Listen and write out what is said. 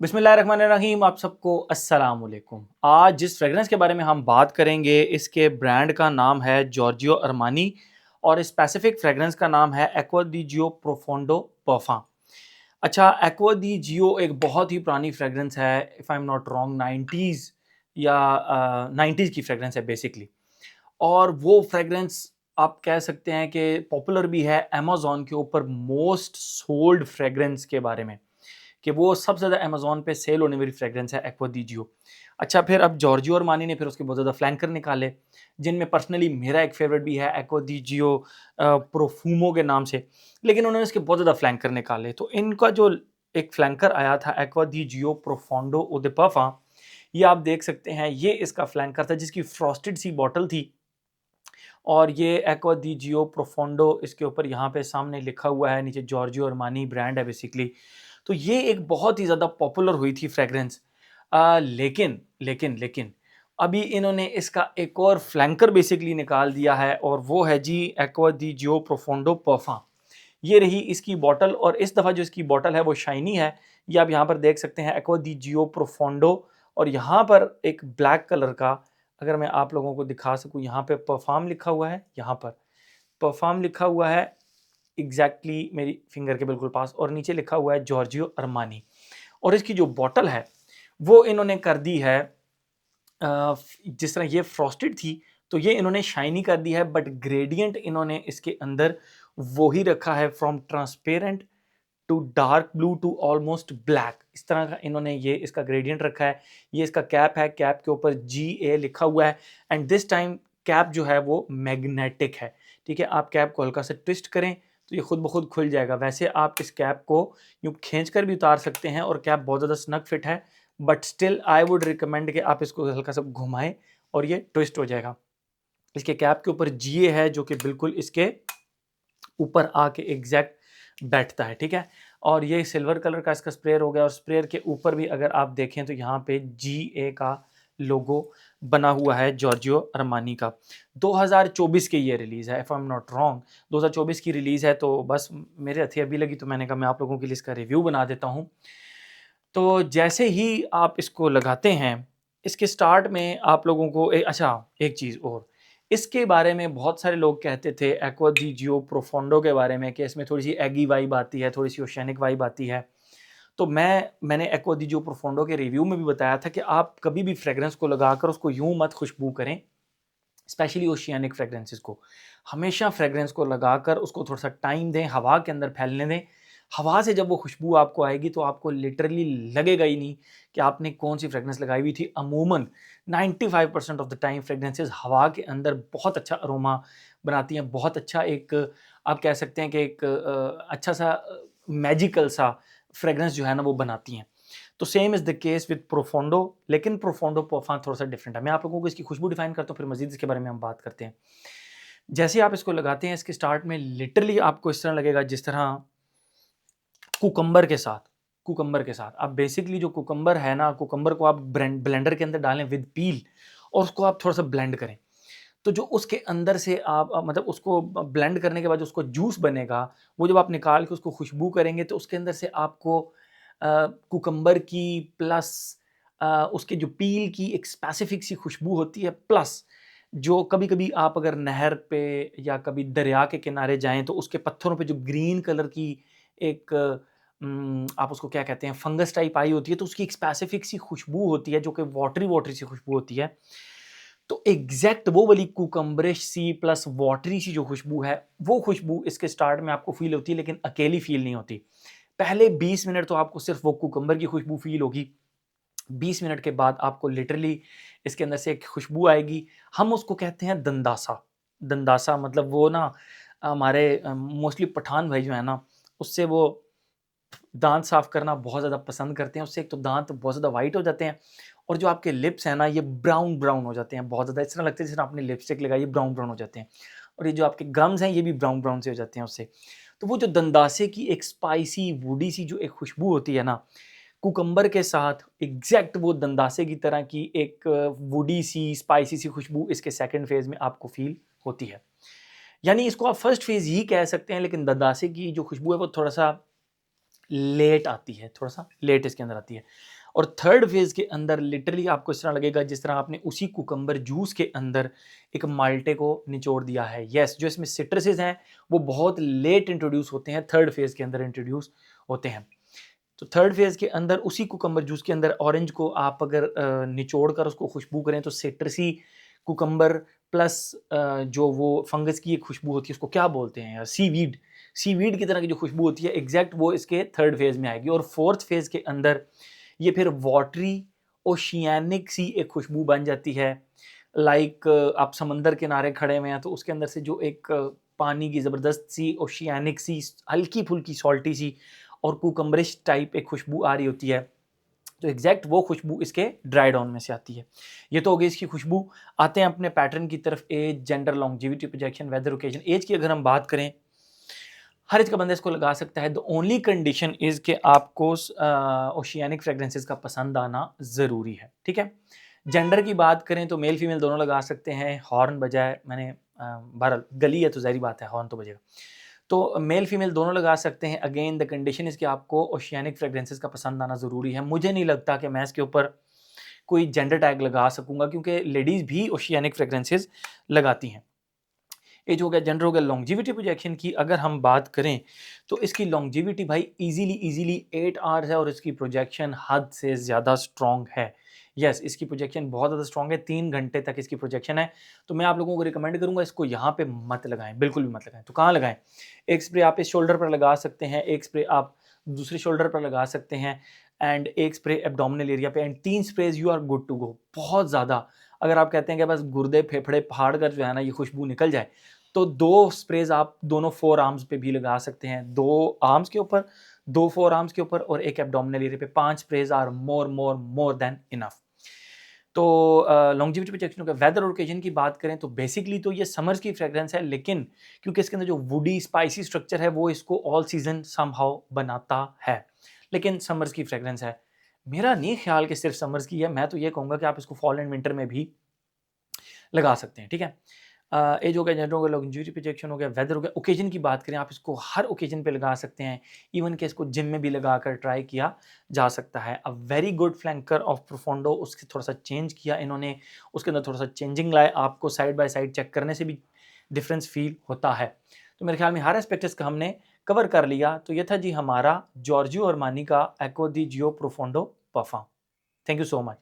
बिस्मिल्लाहिर्रहमानिर्रहीम। आप सबको अस्सलाम वालेकुम। आज जिस फ्रेगरेंस के बारे में हम बात करेंगे इसके ब्रांड का नाम है जॉर्जियो अरमानी और स्पेसिफिक फ्रेगरेंस का नाम है एक्वा दी जियो प्रोफोंडो परफा। अच्छा, एक्वा दी जियो एक बहुत ही पुरानी फ्रेगरेंस है, if I am not wrong 90s या 90s की फ्रेगरेंस है बेसिकली। और वो फ्रेगरेंस आप कह सकते हैं कि पॉपुलर भी है अमेज़न के ऊपर मोस्ट सोल्ड फ्रेगरेंस के बारे में, कि वो सबसे ज़्यादा अमेज़न पे सेल होने वाली फ्रेगरेंस है एक्वा दी जियो। अच्छा, फिर अब जॉर्जियो अरमानी ने फिर उसके बहुत ज़्यादा फ्लैंकर निकाले, जिनमें पर्सनली मेरा एक फेवरेट भी है एक्वा दी जियो प्रोफूमो के नाम से, लेकिन उन्होंने इसके बहुत ज़्यादा फ्लैंकर निकाले। तो इनका जो एक फ्लैंकर आया था एक्वा दी जियो प्रोफोंडो ओ दे पर्फा, ये आप देख सकते हैं, ये इसका फ्लैंकर था जिसकी फ्रॉस्टेड सी बॉटल थी। और ये एक्वा दी जियो प्रोफोंडो इसके ऊपर यहाँ पे सामने लिखा हुआ है, नीचे जॉर्जियो अरमानी ब्रांड है बेसिकली। तो ये एक बहुत ही ज़्यादा पॉपुलर हुई थी फ्रेगरेंस। लेकिन लेकिन लेकिन अभी इन्होंने इसका एक और फ्लैंकर बेसिकली निकाल दिया है और वो है जी एक्वा दी जियो प्रोफोंडो परफा। ये रही इसकी बॉटल और इस दफ़ा जो इसकी बॉटल है वो शाइनी है। ये आप यहाँ पर देख सकते हैं एक्वा दी जियो प्रोफोंडो, और यहाँ पर एक ब्लैक कलर का, अगर मैं आप लोगों को दिखा सकूँ, यहाँ पे परफार्म लिखा हुआ है, यहाँ पर परफार्म लिखा हुआ है एग्जैक्टली मेरी फिंगर के बिल्कुल पास, और नीचे लिखा हुआ है जॉर्जियो अरमानी। और इसकी जो बॉटल है वो इन्होंने कर दी है जिस तरह ये फ्रॉस्टेड थी तो ये इन्होंने शाइनी कर दी है, बट ग्रेडियंट इन्होंने इसके अंदर वो ही रखा है, from transparent to dark blue to almost black, इस तरह का इन्होंने ये इसका ग्रेडियंट रखा है। ये इसका कैप है, कैप के ऊपर GA लिखा हुआ है, एंड दिस टाइम कैप जो है वो मैग्नेटिक है। ठीक है, आप कैप को हल्का से ट्विस्ट करें तो ये खुद ब खुद खुल जाएगा। वैसे आप इस कैप को यूँ खींच कर भी उतार सकते हैं और कैप बहुत ज़्यादा स्नग फिट है, but still I would recommend कि आप इसको हल्का सा घुमाएं और ये ट्विस्ट हो जाएगा। इसके कैप के ऊपर GA है जो कि बिल्कुल इसके ऊपर आके एग्जैक्ट बैठता है। ठीक है, और ये सिल्वर कलर का इसका स्प्रेयर हो गया, और स्प्रेयर के ऊपर भी अगर आप देखें तो यहाँ पे GA का लोगो बना हुआ है जॉर्जियो अरमानी का। 2024 की ये रिलीज़ है, if I am not wrong 2024 की रिलीज़ है। तो बस मेरे हथी अभी लगी तो मैंने कहा मैं आप लोगों के लिए इसका रिव्यू बना देता हूँ। तो जैसे ही आप इसको लगाते हैं, इसके स्टार्ट में आप लोगों को अच्छा एक चीज़ और, इसके बारे में बहुत सारे लोग कहते थे एक्वा दी जियो प्रोफोंडो के बारे में कि इसमें थोड़ी सी एगी वाइब आती है, थोड़ी सी ओशियानिक वाइब आती है। तो मैंने एक्वा दी जियो प्रोफोंडो के रिव्यू में भी बताया था कि आप कभी भी फ्रेगरेंस को लगाकर उसको यूं मत खुशबू करें, स्पेशली ओशियानिक फ्रेगरेंसेस को। हमेशा फ्रेगरेंस को लगाकर उसको थोड़ा सा टाइम दें, हवा के अंदर फैलने दें। हवा से जब वो खुशबू आपको आएगी तो आपको लिटरली लगेगा ही नहीं कि आपने कौन सी फ्रेगरेंस लगाई हुई थी। अमूमन 95% ऑफ द टाइम फ्रेगरेंसेस हवा के अंदर बहुत अच्छा अरोमा बनाती हैं, बहुत अच्छा एक, आप कह सकते हैं कि एक अच्छा सा मैजिकल सा फ्रेगरेंस जो है ना वो बनाती हैं। तो same is the case with Profondo, लेकिन प्रोफोंडो परफॉर्म थोड़ा सा डिफरेंट है। मैं आप लोगों को इसकी खुशबू डिफाइन करता हूँ, फिर मजीद इसके बारे में हम बात करते हैं। जैसे आप इसको लगाते हैं, इसके स्टार्ट में लिटरली आपको इस तरह लगेगा जिस तरह कुकम्बर के साथ, कुकम्बर के साथ आप बेसिकली जो कुकम्बर है ना, कुकम्बर को आप ब्लेंडर के अंदर डालें विद पील, और उसको आप थोड़ा सा ब्लेंड करें, तो जो उसके अंदर से आप मतलब उसको ब्लेंड करने के बाद जो उसको जूस बनेगा, वो जब आप निकाल के उसको खुशबू करेंगे तो उसके अंदर से आपको कुकम्बर की प्लस उसके जो पील की एक स्पेसिफिक सी खुशबू होती है, प्लस जो कभी-कभी आप अगर नहर पे या कभी दरिया के किनारे जाएँ तो उसके पत्थरों पे जो ग्रीन कलर की एक आप उसको क्या कहते हैं, फंगस टाइप आई होती है, तो उसकी एक स्पेसिफिक सी खुशबू होती है जो कि वाटरी वाटरी सी खुशबू होती है। तो एग्जैक्ट वो वाली कुकम्बरिश सी प्लस वाटरी सी जो खुशबू है, वो खुशबू इसके स्टार्ट में आपको फील होती है, लेकिन अकेली फील नहीं होती। पहले 20 मिनट तो आपको सिर्फ वो कुकम्बर की खुशबू फील होगी। 20 मिनट के बाद आपको लिटरली इसके अंदर से एक खुशबू आएगी, हम उसको कहते हैं दंदासा। दंदासा मतलब वो ना हमारे मोस्टली पठान भाई जो है ना, उससे वो दांत साफ करना बहुत ज़्यादा पसंद करते हैं। उससे एक तो दांत बहुत ज़्यादा वाइट हो जाते हैं, और जो आपके लिप्स हैं ना ये ब्राउन ब्राउन हो जाते हैं, बहुत ज़्यादा इस तरह लगता है जैसे आपने लिपस्टिक लगाई, ब्राउन ब्राउन हो जाते हैं, और ये जो आपके गम्स हैं ये भी ब्राउन ब्राउन से हो जाते हैं उससे। तो वो जो दंदासे की एक स्पाइसी वुडी सी जो एक खुशबू होती है ना, कुकम्बर के साथ एग्जैक्ट वो दंदासे की तरह की एक वुडी सी स्पाइसी सी खुशबू इसके सेकंड फेज में आपको फील होती है। यानी इसको आप फर्स्ट फेज ही कह सकते हैं, लेकिन दंदासे की जो खुशबू है वो थोड़ा सा लेट आती है, थोड़ा सा लेट इसके अंदर आती है। और थर्ड फेज के अंदर लिटरली आपको इस तरह लगेगा जिस तरह आपने उसी कुकम्बर जूस के अंदर एक माल्टे को निचोड़ दिया है। यस, जो इसमें सिट्रसेस हैं वो बहुत लेट इंट्रोड्यूस होते हैं, थर्ड फेज के अंदर इंट्रोड्यूस होते हैं। तो थर्ड फेज के अंदर उसी कुकम्बर जूस के अंदर ऑरेंज को आप अगर निचोड़ कर उसको खुशबू करें तो सिट्रसी कुकम्बर प्लस जो वो फंगस की एक खुशबू होती है उसको क्या बोलते हैं यार, सीवीड, सीवीड की तरह की जो खुशबू होती है एग्जैक्ट वो इसके थर्ड फेज में आएगी। और फोर्थ फेज के अंदर ये फिर वाटरी ओशियानिक सी एक खुशबू बन जाती है। लाइक आप समंदर किनारे खड़े हुए हैं तो उसके अंदर से जो एक पानी की ज़बरदस्त सी ओशियानिक सी हल्की फुल्की सॉल्टी सी और कुकम्बरिश टाइप एक खुशबू आ रही होती है, तो एग्जैक्ट वो खुशबू इसके ड्राई डाउन में से आती है। ये तो हो गई इसकी खुशबू। आते हैं अपने पैटर्न की तरफ, age, gender, longevity, projection, weather, occasion. Age की अगर हम बात करें, हर एज का बंदा इसको लगा सकता है। द ओनली कंडीशन इज कि आपको ओशियानिक फ्रेग्रेंसेस का पसंद आना ज़रूरी है, ठीक है। जेंडर की बात करें तो मेल फीमेल दोनों लगा सकते हैं। हॉर्न बजाए मैंने बहरहाल गली है तो ज़ाहिर बात है हॉर्न तो बजेगा, तो मेल फीमेल दोनों लगा सकते हैं। अगेन द कंडीशन इज़ कि आपको ओशियानिक फ्रेग्रेंसेस का पसंद आना ज़रूरी है। मुझे नहीं लगता कि मैं इसके ऊपर कोई जेंडर टैग लगा सकूंगा क्योंकि लेडीज़ भी ओशियानिक फ्रेग्रेंसेस लगाती हैं। एज हो गया, जेंडर हो गया। लॉन्जिविटी प्रोजेक्शन की अगर हम बात करें तो इसकी लॉन्जिविटी भाई इजीली 8 आवर्स है और इसकी प्रोजेक्शन हद से ज़्यादा स्ट्रॉन्ग है। यस, इसकी प्रोजेक्शन बहुत ज़्यादा स्ट्रॉन्ग है, 3 घंटे तक इसकी प्रोजेक्शन है। तो मैं आप लोगों को रिकमेंड करूंगा इसको यहाँ पे मत लगाएं, बिल्कुल भी मत लगाएं। तो कहाँ लगाएं? एक स्प्रे आप इस शोल्डर पर लगा सकते हैं, एक स्प्रे आप दूसरे शोल्डर पर लगा सकते हैं एंड एक स्प्रे एब्डोमिनल एरिया पे, and 3 sprays you are good to go. बहुत ज़्यादा अगर आप कहते हैं कि बस गुर्दे फेफड़े फाड़ कर जो है ना ये खुशबू निकल जाए, तो 2 स्प्रेज आप दोनों फोर आर्म्स पे भी लगा सकते हैं। 2 आर्म्स के ऊपर, 2 फोर आर्म्स के ऊपर और एक एब्डोमिनल एरिया पे। 5 sprays are more than enough. तो लॉन्जिविटी प्रोटेक्शन का वेदर और ओकेजन की बात करें तो बेसिकली तो ये समर्स की फ्रेग्रेंस है, लेकिन क्योंकि इसके अंदर जो वुडी स्पाइसी स्ट्रक्चर है वो इसको ऑल सीजन समहाउ बनाता है, लेकिन समर्स की फ्रेग्रेंस है। मेरा नहीं ख्याल कि सिर्फ समर्स की है, मैं तो ये कहूँगा कि आप इसको फॉल एंड विंटर में भी लगा सकते हैं, ठीक है। एज हो गया, जेंडर हो गया, लॉन्जिविटी प्रोजेक्शन हो गया, वेदर हो गया। ओकेजन की बात करें, आप इसको हर ओकेजन पे लगा सकते हैं, इवन कि इसको जिम में भी लगा कर ट्राई किया जा सकता है। A very good flanker of Profondo, उसके थोड़ा सा चेंज किया इन्होंने, उसके अंदर थोड़ा सा चेंजिंग लाए, आपको साइड बाय साइड चेक करने से भी डिफरेंस फील होता है। तो मेरे ख्याल में हर एस्पेक्ट इसका हमने कवर कर लिया। तो ये था जी हमारा जॉर्जियो अरमानी का Acqua di Gio Profondo perfume. Thank you so much.